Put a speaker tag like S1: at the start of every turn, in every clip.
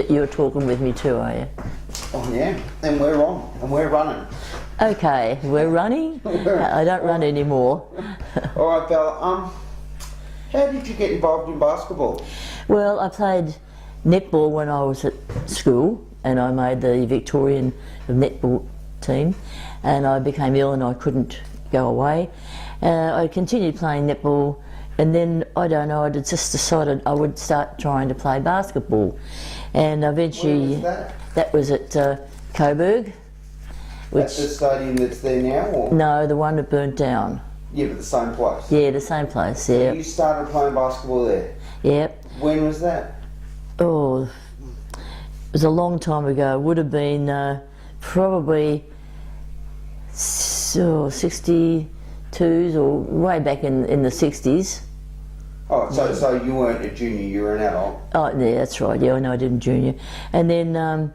S1: You're talking with me too, are you?
S2: Oh yeah, and we're on, and we're running.
S1: Okay, we're running? I don't run anymore.
S2: All right, Val, how did you get involved in basketball?
S1: Well, I played netball when I was at school, and I made the Victorian netball team, and I became ill and I couldn't go away. I continued playing netball, and then, I don't know, I just decided I would start trying to play basketball. And eventually...
S2: Where was that?
S1: That was at Coburg.
S2: That's the stadium that's there now? Or?
S1: No, the one that burnt down.
S2: Yeah, but the same place?
S1: Yeah, the same place, yeah.
S2: So you started playing basketball there?
S1: Yep.
S2: When was that?
S1: Oh, it was a long time ago. It would have been probably 62s or way back in the 60s.
S2: Oh, so you weren't a junior, you were an adult?
S1: Oh, yeah, that's right. Yeah, I know I didn't junior. And then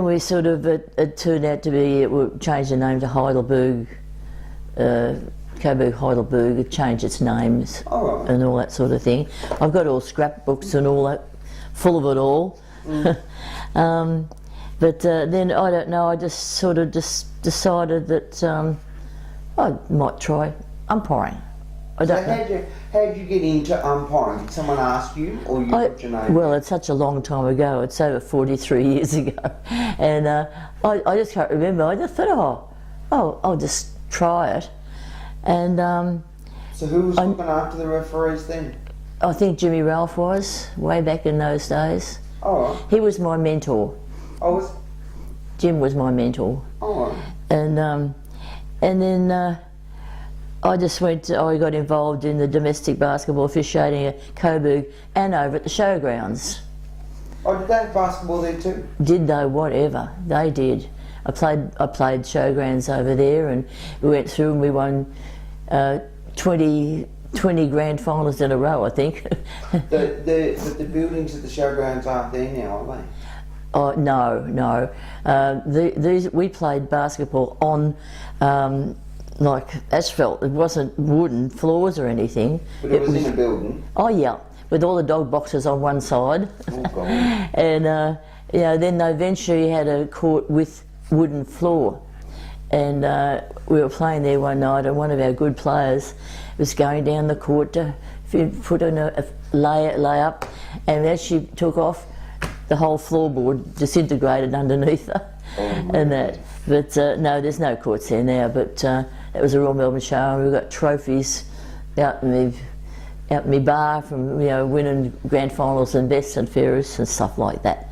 S1: we sort of, it turned out to be, it would change the name to Heidelberg, Coburg Heidelberg. It changed its names and all that sort of thing. I've got all scrapbooks and all that, full of it all. But then, I don't know, I just sort of decided that I might try umpiring. I don't know.
S2: How did you get into umpiring? Did someone ask you, or you got your name?
S1: Well, it's such a long time ago. It's over 43 years ago, and I just can't remember. I just thought, I'll just try it. And
S2: so who was looking after the referees then?
S1: I think Jimmy Ralph was, way back in those days.
S2: Oh.
S1: He was my mentor.
S2: Oh,
S1: Jim was my mentor.
S2: Oh.
S1: And then I just I got involved in the domestic basketball officiating at Coburg and over at the showgrounds.
S2: Oh, did they have basketball there too?
S1: Did they? Whatever. They did. I played showgrounds over there, and we went through and we won 20 grand finals in a row, I think.
S2: the buildings at the showgrounds aren't there now, are they?
S1: Oh, no. We played basketball on like asphalt. It wasn't wooden floors or anything.
S2: But it was in a building?
S1: Oh yeah, with all the dog boxes on one side.
S2: Oh God.
S1: And then they eventually had a court with wooden floor. And we were playing there one night, and one of our good players was going down the court to put in a lay up, and as she took off, the whole floorboard disintegrated underneath her. And that. But no, there's no courts there now, but it was a Royal Melbourne show, and we got trophies out in my bar from winning grand finals and best and fairest and stuff like that.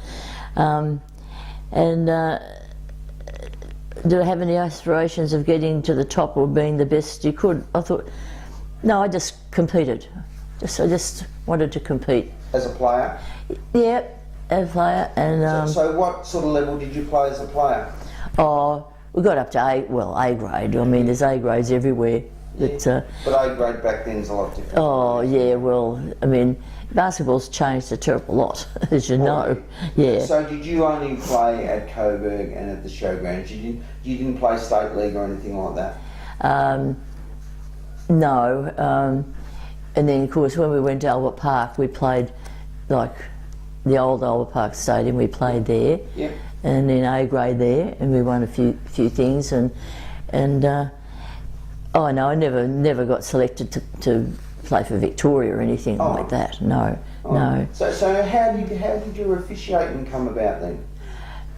S1: Do I have any aspirations of getting to the top or being the best you could? I thought, no, I just competed. I just wanted to compete.
S2: As a player?
S1: Yeah, as a player. And
S2: so what sort of level did you play as a player?
S1: Oh, we got up to A grade. I mean, there's A grades everywhere.
S2: Yeah. But A grade back then is a lot different.
S1: Oh yeah, well, I mean, basketball's changed a terrible lot, as you know. Yeah.
S2: So did you only play at Coburg and at the showgrounds? You didn't play state league or anything like that?
S1: No. And then, of course, when we went to Albert Park, we played like the old Albert Park Stadium. We played there.
S2: Yep.
S1: And then A grade there, and we won a few things, and oh no, I never got selected to play for Victoria or anything like that. No.
S2: So how did your officiating come about then?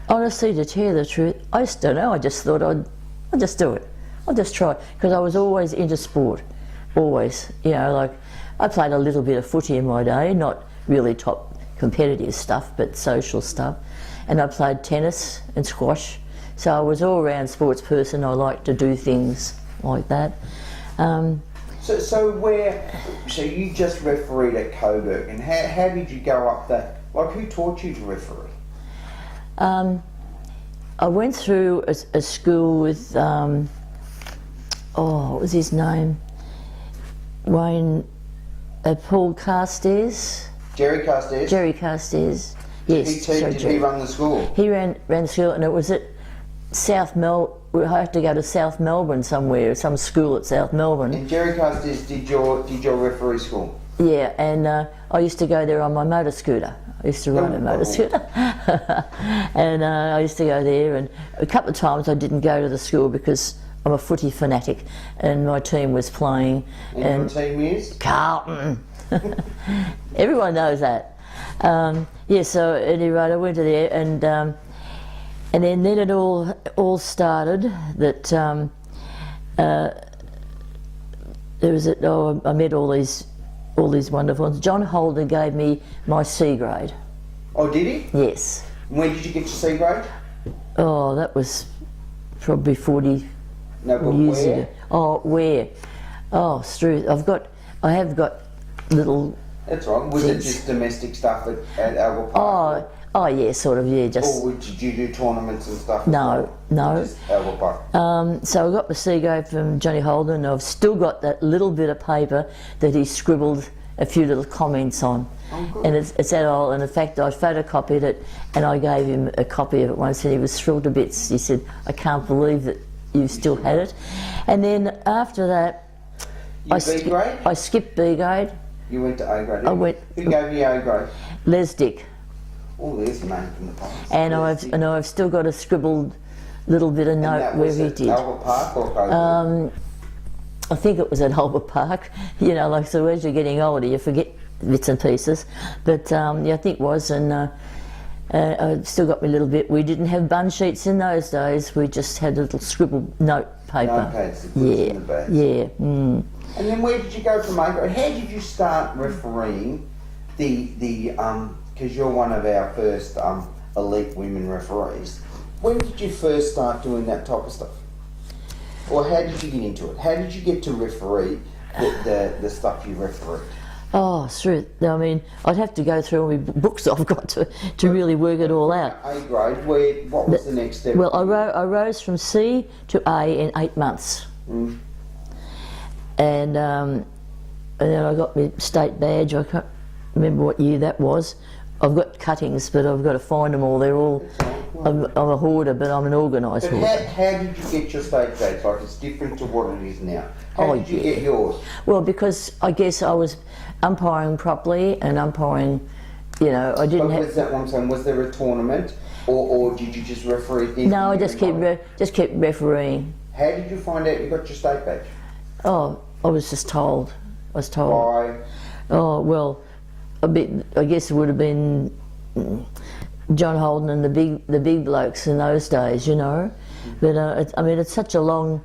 S1: Honestly, to tell you the truth, I just don't know. I just thought I'll just do it. I'll just try, because I was always into sport, always. Like I played a little bit of footy in my day, not really top competitive stuff, but social stuff. And I played tennis and squash, so I was all round sports person. I liked to do things like that.
S2: So you just refereed at Coburg, and how did you go up that? Like, who taught you to referee?
S1: I went through a school with what was his name? Paul Carstairs.
S2: Jerry Carstairs.
S1: Jerry Carstairs. Yes.
S2: Did he run the school?
S1: He ran the school, and it was at South Melbourne. We had to go to South Melbourne somewhere, some school at South Melbourne.
S2: And Jerry Carstairs did your referee school?
S1: Yeah, and I used to go there on my motor scooter. I used to ride a motor scooter. And I used to go there, and a couple of times I didn't go to the school because I'm a footy fanatic and my team was playing.
S2: And your team is?
S1: Carlton. Everyone knows that. Yeah, so anyway, I went to there, and then it all started that there was I met all these wonderful ones. John Holden gave me my C grade.
S2: Oh, did he?
S1: Yes.
S2: When did you get your C grade?
S1: Oh, that was probably 40
S2: No, but
S1: years
S2: where?
S1: ago. Oh, where? Oh, Struth. I have got little.
S2: That's right. Was it just domestic stuff at Albert Park?
S1: Oh yeah, sort of, yeah, just.
S2: Or did you do tournaments and stuff?
S1: No.
S2: Just Albert Park.
S1: So I got my C grade from Johnny Holden. I've still got that little bit of paper that he scribbled a few little comments on.
S2: Oh, good.
S1: And it's that old, and in fact I photocopied it and I gave him a copy of it once and he was thrilled to bits. He said, I can't believe that you still had it. And then after that,
S2: B grade?
S1: I skipped B grade.
S2: You went to A grade?
S1: Who
S2: gave you A grade?
S1: Les Dick.
S2: Oh, there's a name from the past.
S1: And I've still got a scribbled little bit of note where he did.
S2: Albert Park or Coburg?
S1: I think it was at Albert Park. You know, like, so as you're getting older, you forget bits and pieces. But yeah, I think it was, and I still got my little bit. We didn't have bun sheets in those days. We just had a little scribbled note paper.
S2: Notepads that puts in the bags.
S1: Yeah. Mm.
S2: And then where did you go from A grade? How did you start refereeing because you're one of our first elite women referees. When did you first start doing that type of stuff? Or how did you get into it? How did you get to referee the stuff you refereed?
S1: Oh, through. I mean, I'd have to go through all my books I've got to really work it all out.
S2: A grade, what was the next step?
S1: Well, I rose from C to A in 8 months.
S2: Mm.
S1: And then I got my state badge. I can't remember what year that was. I've got cuttings, but I've got to find them all. They're all. I'm a hoarder, but I'm an organised hoarder.
S2: How did you get your state badge? Like, it's different to what it is now. How did you get yours?
S1: Well, because I guess I was umpiring properly and umpiring. You know, I didn't have.
S2: Was that what I'm saying? Was there a tournament, or did you just referee?
S1: No, I just kept refereeing.
S2: How did you find out you got your state badge?
S1: Oh, I was just told. I was told.
S2: Why?
S1: Oh well, a bit. I guess it would have been John Holden and the big blokes in those days, you know. But I mean, it's such a long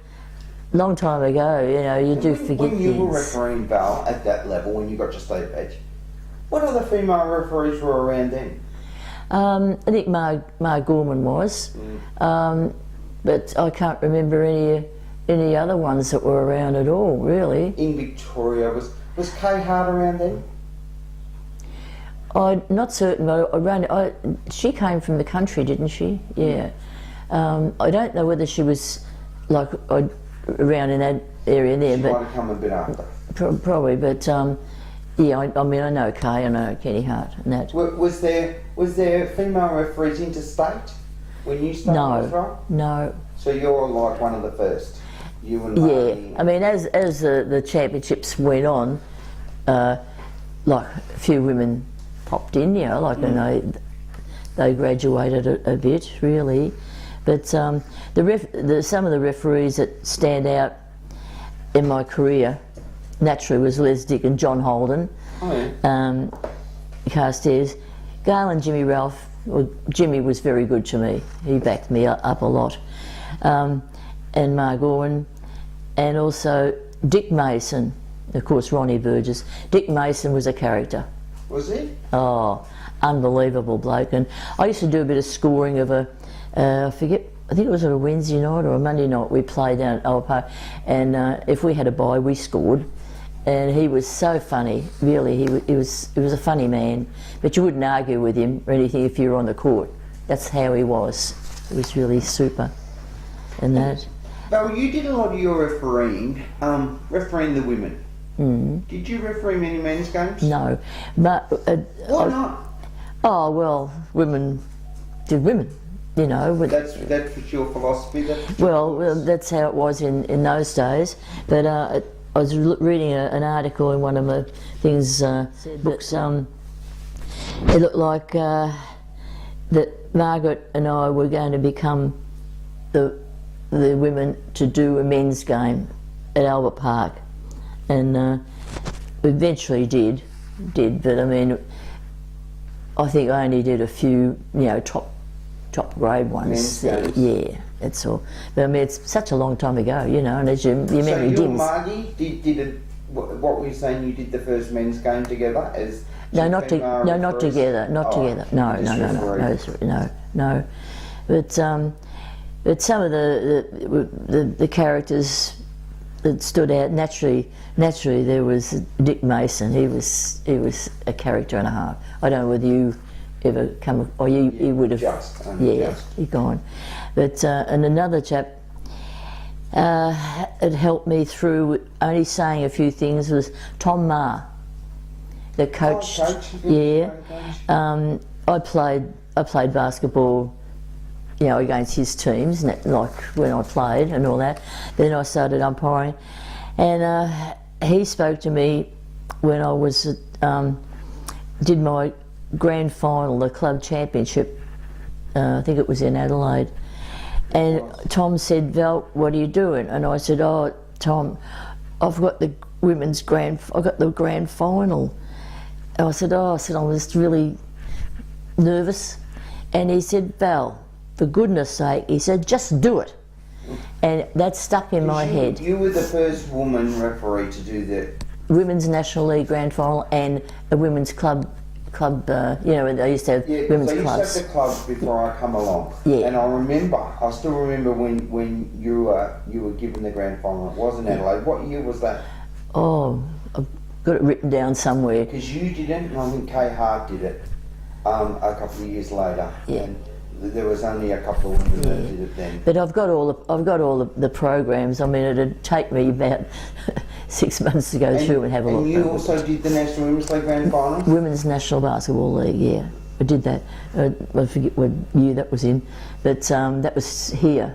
S1: time ago. You know, you do forget things.
S2: When you were refereeing, Val, at that level, when you got your state badge, what other female referees were around then?
S1: I think Mar Gorman was, but I can't remember any other ones that were around at all, really.
S2: In Victoria, was Kay Hart around then?
S1: I'm not certain, but she came from the country, didn't she? Yeah. I don't know whether she was like around in that area there, but
S2: might have come a bit after.
S1: Probably, but yeah. I mean, I know Kay, I know Kenny Hart, and that.
S2: Was there female referees interstate when you started as well?
S1: No.
S2: So you're like one of the first. You and
S1: yeah.
S2: Marty.
S1: I mean, as the championships went on, like a few women popped in, you know, like and they graduated a bit, really. But some of the referees that stand out in my career, naturally, was Les Dick and John Holden.
S2: Oh, yeah.
S1: Carstairs. Gail and Jimmy Ralph. Well, Jimmy was very good to me. He backed me up a lot. And Mar Gorman, and also Dick Mason, of course Ronnie Burgess. Dick Mason was a character.
S2: Was he?
S1: Oh, unbelievable bloke. And I used to do a bit of scoring of I think it was on a Wednesday night or a Monday night. We played down at Albert Park, and if we had a bye, we scored. And he was so funny, really. He was a funny man, but you wouldn't argue with him or anything if you were on the court. That's how he was. He was really super. And that.
S2: Val, you did a lot of your refereeing, refereeing the women. Mm. Did you referee many men's games?
S1: No, but
S2: why not?
S1: Oh well, women did women, you know.
S2: That's your philosophy.
S1: That's how it was in those days. But I was reading an article in one of my things books. it looked like that Margaret and I were going to become the women to do a men's game at Albert Park, and we eventually did, but I mean, I think I only did a few, top grade ones. Yeah, that's all. But I mean, it's such a long time ago, and as your memory
S2: so you
S1: dims.
S2: and Margie did what were you saying? You did the first men's game together as
S1: no, not together. No, not together. No. But some of the characters that stood out naturally there was Dick Mason. He was a character and a half. I don't know whether you ever come, or you would have. You're gone. But and another chap. It helped me through only saying a few things was Tom Maher, the coach. I played basketball, against his teams, like when I played and all that. Then I started umpiring, and he spoke to me when I was did my grand final, the club championship. I think it was in Adelaide. And Tom said, "Val, what are you doing?" And I said, "Oh, Tom, I've got the grand final." And I said, I was really nervous. And he said, "Val, for goodness sake," he said, "just do it." And that stuck in my head.
S2: You were the first woman referee to do the
S1: Women's National League grand final and a women's club, they used to have women's clubs.
S2: I used to have the clubs before I come along.
S1: Yeah.
S2: And I still remember when you were given the grand final. It was in Adelaide. What year was that?
S1: Oh, I've got it written down somewhere.
S2: Because you didn't, and I think Kay Hart did it a couple of years later.
S1: Yeah.
S2: And there was only a couple of women that did it then.
S1: But I've got all the programs. I mean, it'd take me about 6 months to go through and have a look.
S2: And you also did the National Women's League Grand Final?
S1: Women's National Basketball League, yeah. I did that. I forget what year that was in, but that was here.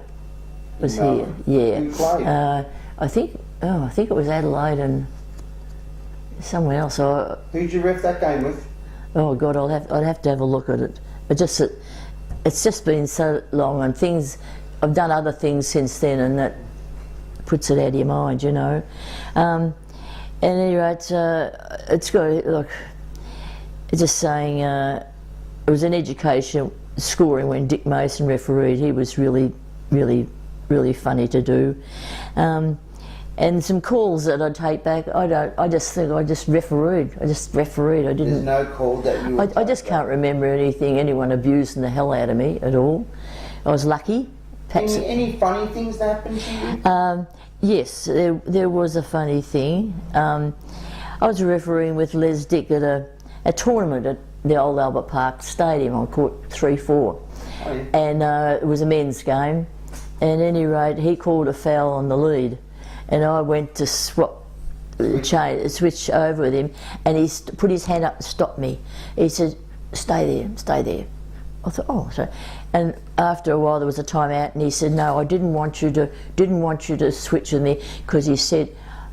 S1: It was here, yeah.
S2: You played?
S1: I think it was Adelaide and somewhere else.
S2: Who'd you ref that game with?
S1: Oh God, I'd have to have a look at it. It's just been so long, and I've done other things since then, and that puts it out of your mind, And anyway, it's got like just saying it was an education scoring when Dick Mason refereed. He was really, really, really funny to do. And some calls that I'd take back, I just refereed. I didn't.
S2: There's no call that you
S1: I just can't remember anyone abusing the hell out of me at all. I was lucky. Perhaps
S2: any funny things that happened to you?
S1: Yes, there was a funny thing. I was refereeing with Les Dick at a tournament at the old Albert Park Stadium on court 3-4.
S2: Oh, yeah.
S1: And it was a men's game. And at any rate, he called a foul on the lead. And I went to switch over with him, and he put his hand up and stopped me. He said, stay there. I thought, oh, sorry. And after a while there was a timeout, and he said, no, I didn't want you to switch with me, because he said,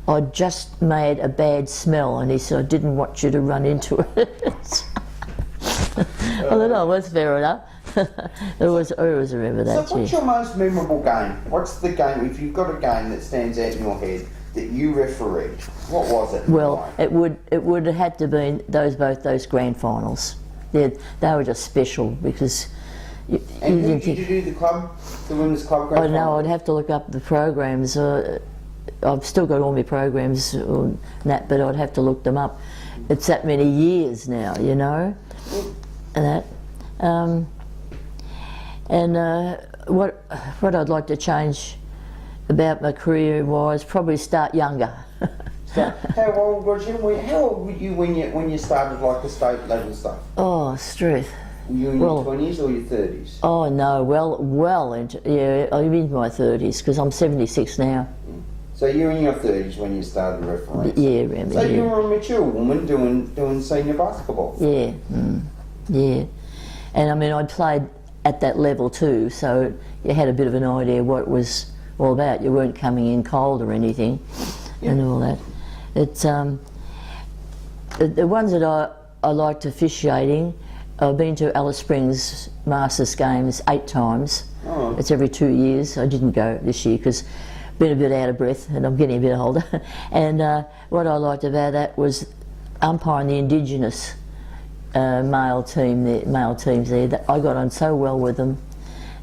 S1: I just made a bad smell, and he said, I didn't want you to run into it. I thought, oh, that's fair enough. I always remember that.
S2: So what's your most memorable game? What's the game, if you've got a game that stands out in your head that you refereed, what was it?
S1: Well, it would have had to been both those grand finals. They were just special, because you didn't think.
S2: Did you do the women's club grand final?
S1: I know, I'd have to look up the programs. I've still got all my programs and that, but I'd have to look them up. It's that many years now, and that. What I'd like to change about my career was probably start younger.
S2: So how old was you? How old were you when you started like the state level stuff?
S1: Oh, strength.
S2: Were you in your 20s or your 30s?
S1: Oh no, well into, I'm in my 30s, because I'm 76 now.
S2: So you're in your 30s when you started refereeing?
S1: Yeah, around
S2: So you were a mature woman doing senior basketball?
S1: Yeah, yeah. And I mean, I'd played at that level too, so you had a bit of an idea what it was all about. You weren't coming in cold or anything, and all that. It's the ones that I liked officiating I've been to Alice Springs Masters games 8 times.
S2: Oh.
S1: It's every 2 years. I didn't go this year because I've been a bit out of breath and I'm getting a bit older. And what I liked about that was umpiring the Indigenous male teams there. That I got on so well with them,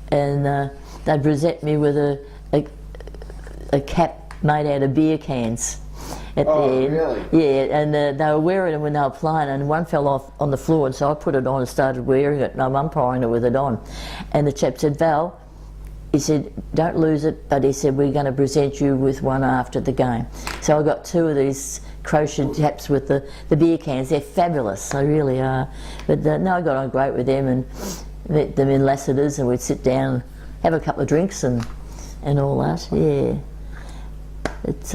S1: and they present me with a cap made out of beer cans. At the end.
S2: Really?
S1: Yeah, and they were wearing it when they were playing, and one fell off on the floor, and so I put it on and started wearing it, and I'm umpiring it with it on. And the chap said, Val, he said, don't lose it, but he said, we're going to present you with one after the game. So I got 2 of these crocheted caps with the beer cans. They're fabulous, they really are. But no, I got on great with them and met them in Lassiter's, and we'd sit down, have a couple of drinks and all that, yeah. It's...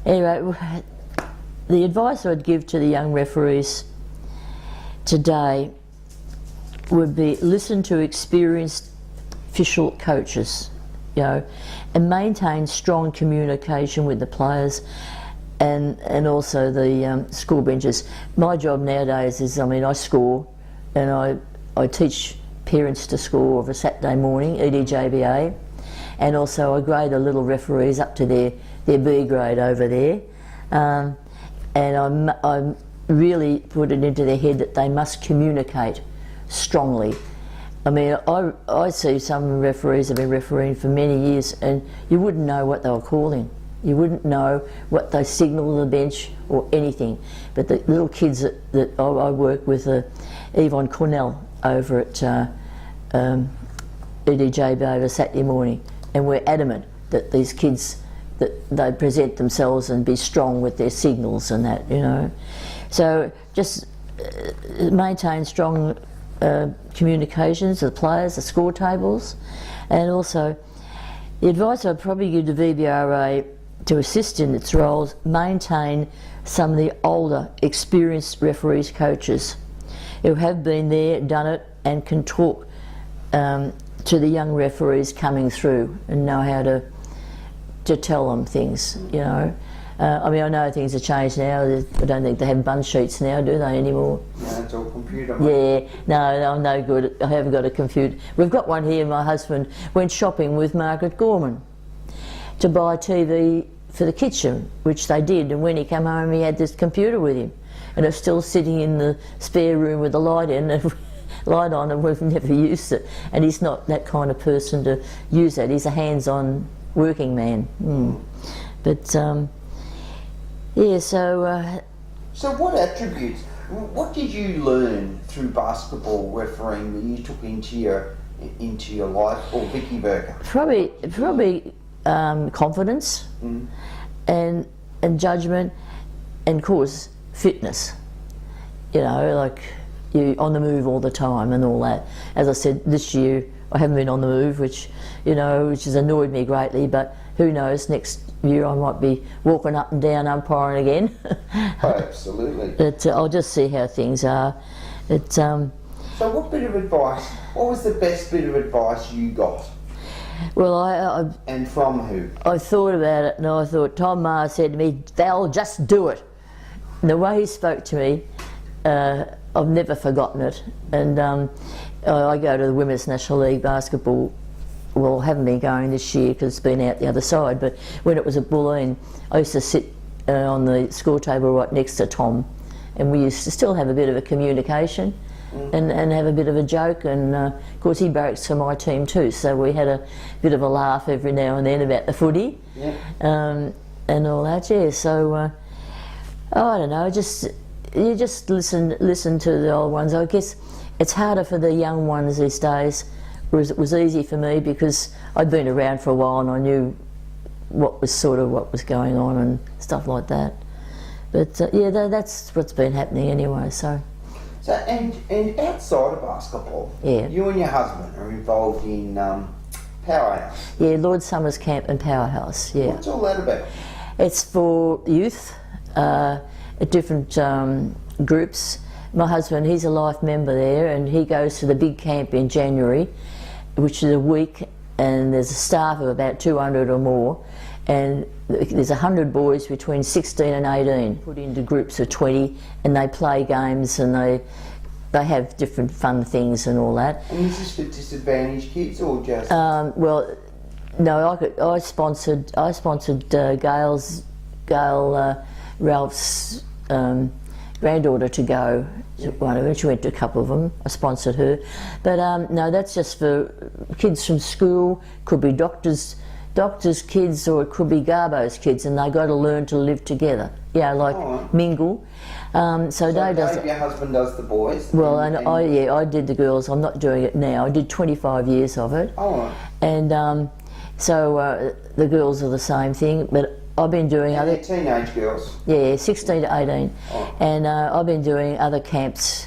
S1: Anyway, the advice I'd give to the young referees today would be listen to experienced official coaches, you know, and maintain strong communication with the players and also the school benches. My job nowadays is, I mean, I score and I teach parents to score of a Saturday morning, EDJBA, and also I grade the little referees up to their B grade over there, and I really put it into their head that they must communicate strongly. I mean, I see some referees have been refereeing for many years and you wouldn't know what they were calling. You wouldn't know what they signalled on the bench or anything. But the little kids that I work with, Yvonne Cornell over at EDJB over Saturday morning, and we're adamant that these kids, that they present themselves and be strong with their signals and that, you know. So just maintain strong communications with the players, the score tables, and also the advice I'd probably give the VBRA to assist in its roles, maintain some of the older, experienced referees, coaches who have been there, done it, and can talk to the young referees coming through and know how to tell them things, you know. I mean, I know things have changed now. I don't think they have bun sheets now, do they, anymore?
S2: No, it's all computer, mate.
S1: Yeah, no, I'm no good. I haven't got a computer. We've got one here. My husband went shopping with Margaret Gorman to buy a TV for the kitchen, which they did, and when he came home he had this computer with him, and it's still sitting in the spare room with the light in and light on, and we've never used it. And he's not that kind of person to use that. He's a hands-on working man. But yeah, so
S2: so what attributes, what did you learn through basketball refereeing that you took into your life, or Vicky Burker?
S1: Probably confidence and judgment, and of course fitness. You know, like you on the move all the time and all that. As I said, this year I haven't been on the move, which has annoyed me greatly, but who knows, next year I might be walking up and down umpiring again.
S2: Oh, absolutely.
S1: But I'll just see how things are.
S2: So what was the best bit of advice you got?
S1: Well,
S2: and from who?
S1: I thought about it, and I thought, Tom Maher said to me, Val, just do it. And the way he spoke to me, I've never forgotten it. And I go to the Women's National League basketball. Well, I haven't been going this year because it's been out the other side, but when it was at Bulleen, I used to sit on the score table right next to Tom, and we used to still have a bit of a communication and have a bit of a joke, and of course he barracks for my team too, so we had a bit of a laugh every now and then about the footy and all that, yeah. So I don't know, you just listen to the old ones. I guess it's harder for the young ones these days, whereas it was easy for me because I'd been around for a while and I knew what was going on and stuff like that. But yeah, that's what's been happening anyway. So
S2: and outside of basketball,
S1: yeah, you
S2: and your husband are involved in Powerhouse.
S1: Yeah, Lord Summers Camp and Powerhouse. Yeah.
S2: What's all that about?
S1: It's for youth at different groups. My husband, he's a life member there, and he goes to the big camp in January, which is a week, and there's a staff of about 200 or more, and there's 100 boys between 16 and 18 put into groups of 20, and they play games and they they have different fun things and all that.
S2: And is this for disadvantaged kids or just?
S1: Well, no, I sponsored Gail Ralph's granddaughter to go to one of them. She went to a couple of them. I sponsored her, but no, that's just for kids from school. Could be doctors' kids, or it could be Garbo's kids, and they got to learn to live together. Yeah, like mingle. So Dave does.
S2: Your husband does the boys.
S1: Well, and I did the girls. I'm not doing it now. I did 25 years of it.
S2: Oh.
S1: And so the girls are the same thing, but I've been doing
S2: And
S1: other
S2: they're teenage girls.
S1: Yeah, 16 to 18,
S2: Oh.
S1: and I've been doing other camps.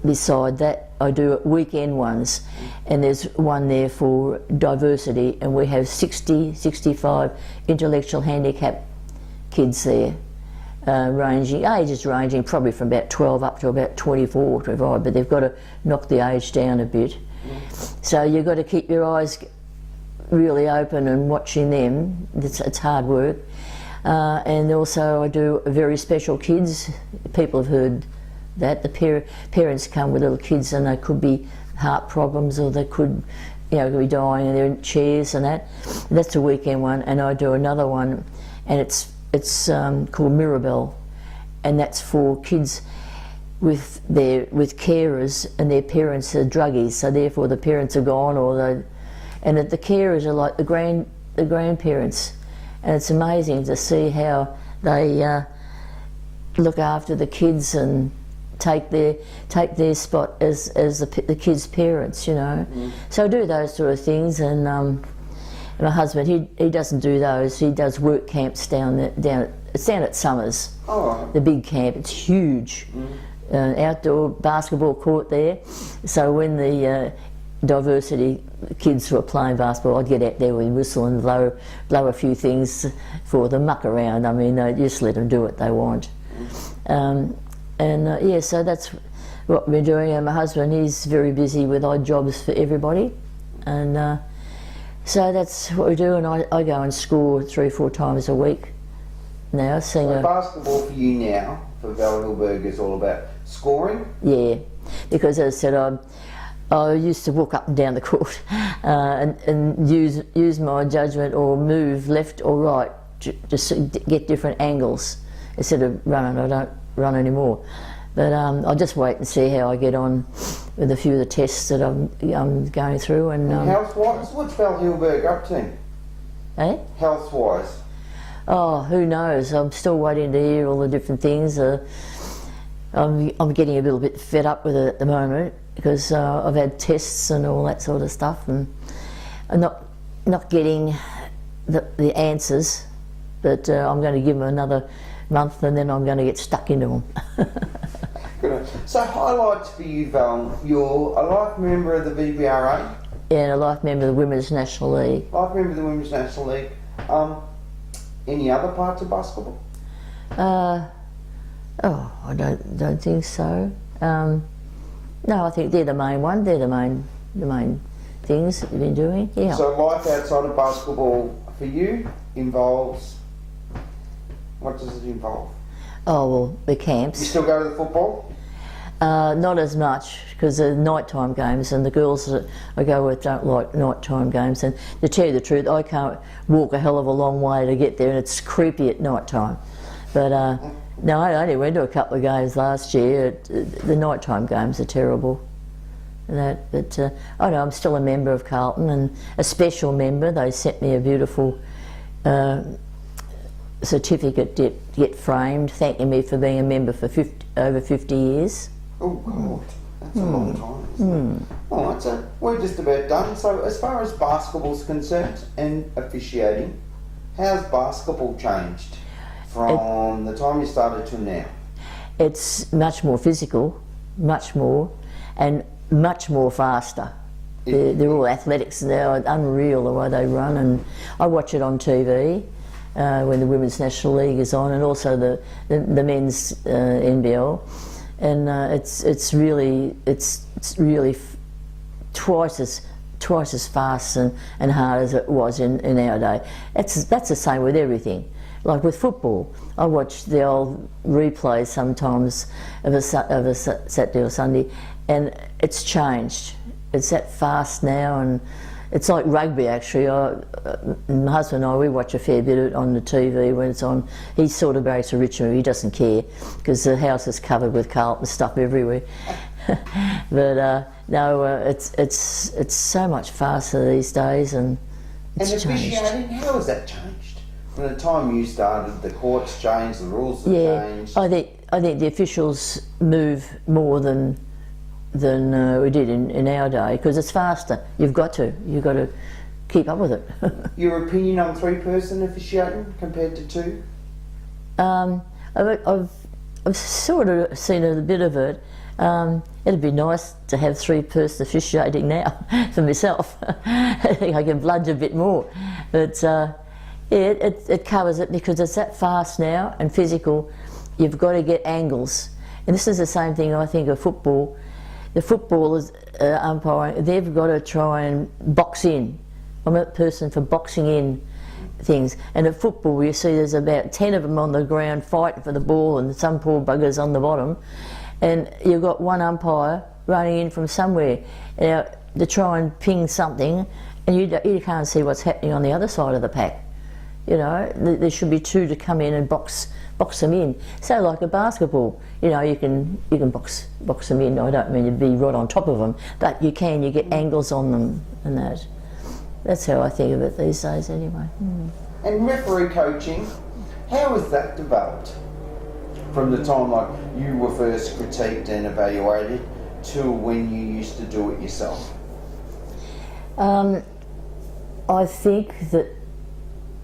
S1: Beside that, I do weekend ones, and there's one there for diversity, and we have 65 intellectual handicap kids there, ages ranging probably from about 12 up to about 24, 25, but they've got to knock the age down a bit. So you've got to keep your eyes really open and watching them. It's hard work. And also I do very special kids. People have heard that. The parents come with little kids, and they could be heart problems, or they could, could be dying, and they're in chairs and that. That's a weekend one. And I do another one, and it's called Mirabelle, and that's for kids with carers, and their parents are druggies, so therefore the parents are gone, and that the carers are like the grandparents, and it's amazing to see how they look after the kids and take their spot as the kids' parents, So I do those sort of things, and my husband, he doesn't do those. He does work camps down at Summers.
S2: Oh.
S1: The big camp. It's huge. Outdoor basketball court there. So when the diversity kids were playing basketball, I'd get out there with a whistle and blow a few things for them, muck around. I mean, just let them do what they want. So that's what we're doing. And my husband, he's very busy with odd jobs for everybody, and so that's what we do. And I go and score 3 or 4 times a week now.
S2: So basketball for you now, for Val Hillberg, is all about scoring?
S1: Yeah, because as I said, I used to walk up and down the court and use my judgment, or move left or right to get different angles instead of running. I don't run anymore, but I'll just wait and see how I get on with a few of the tests that I'm going through. And
S2: health-wise, what's Val Hillberg up to?
S1: Eh?
S2: Health-wise?
S1: Oh, who knows? I'm still waiting to hear all the different things. I'm getting a little bit fed up with it at the moment, because I've had tests and all that sort of stuff, and I'm not getting the answers. But I'm going to give them another month, and then I'm going to get stuck into them.
S2: Good. So highlights for you, Val. You're a life member of the VBRA.
S1: Yeah, and a life member of the Women's National League.
S2: Life member of the Women's National League. Any other parts of basketball?
S1: I don't think so. No, I think they're the main one. They're the main things that you've been doing. Yeah.
S2: So life outside of basketball for you involves, what does it involve?
S1: Oh, well, the camps.
S2: You still go to the football?
S1: Not as much, because the nighttime games, and the girls that I go with don't like nighttime games. And to tell you the truth, I can't walk a hell of a long way to get there, and it's creepy at nighttime. But no, I only went to a couple of games last year. The nighttime games are terrible. But I know I'm still a member of Carlton, and a special member. They sent me a beautiful certificate to get framed, thanking me for being a member for over 50 years.
S2: Oh God, that's a long time, isn't it? All right, so we're just about done. So as far as basketball's concerned and officiating, how's basketball changed from the time you started to now?
S1: It's much more physical, much more, and much more faster. They're all athletics now. It's unreal the way they run, and I watch it on TV. When the Women's National League is on, and also the men's NBL, and it's really twice as fast and hard as it was in our day. That's the same with everything. like with football, I watch the old replays sometimes of a Saturday or Sunday, and it's changed. It's that fast now, and it's like rugby actually. My husband and I, we watch a fair bit of it on the TV when it's on. He's sort of based in Richmond, he doesn't care because the house is covered with Carlton stuff everywhere. But no, it's so much faster these days, and it's changed.
S2: Officiating, how has that changed? From the time you started, the courts changed, the rules have changed.
S1: I think the officials move more than we did in our day, because it's faster. You've got to keep up with it.
S2: Your opinion on 3-person officiating compared to 2?
S1: I've sort of seen a bit of it. It'd be nice to have 3-person officiating now for myself. I think I can bludge a bit more, but it covers it because it's that fast now and physical. You've got to get angles, and this is the same thing I think of football. The footballers umpiring, they've got to try and box in. I'm a person for boxing in things, and at football you see there's about 10 of them on the ground fighting for the ball, and some poor buggers on the bottom, and you've got one umpire running in from somewhere to try and ping something, and you can't see what's happening on the other side of the pack. You know, there should be 2 to come in and box them in. So like a basketball, you know, you can box them in. I don't mean to be right on top of them, but you get angles on them and that. That's how I think of it these days anyway.
S2: And referee coaching, how has that developed? From the time like you were first critiqued and evaluated to when you used to do it yourself?
S1: I think that,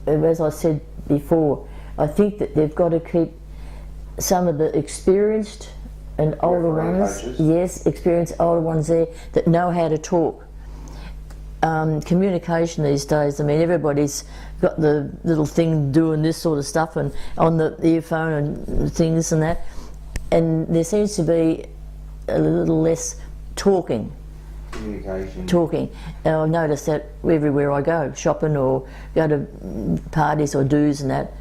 S1: as I said before, I think that they've got to keep some of the experienced and older ones, yes, experienced older ones there that know how to talk. Communication these days, I mean, everybody's got the little thing doing this sort of stuff and on the earphone and things and that, and there seems to be a little less talking. Talking. And I've noticed that everywhere I go, shopping or go to parties or do's and that,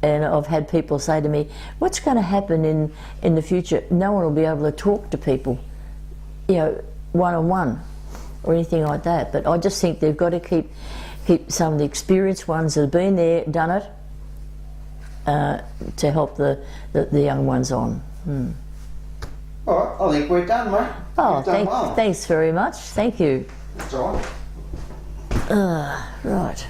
S1: and I've had people say to me, what's going to happen in the future? No one will be able to talk to people, you know, one-on-one or anything like that. But I just think they've got to keep some of the experienced ones that have been there, done it, to help the young ones on.
S2: All right, I think we're done, mate.
S1: Oh, thanks very much. Thank you.
S2: That's all right.
S1: Right.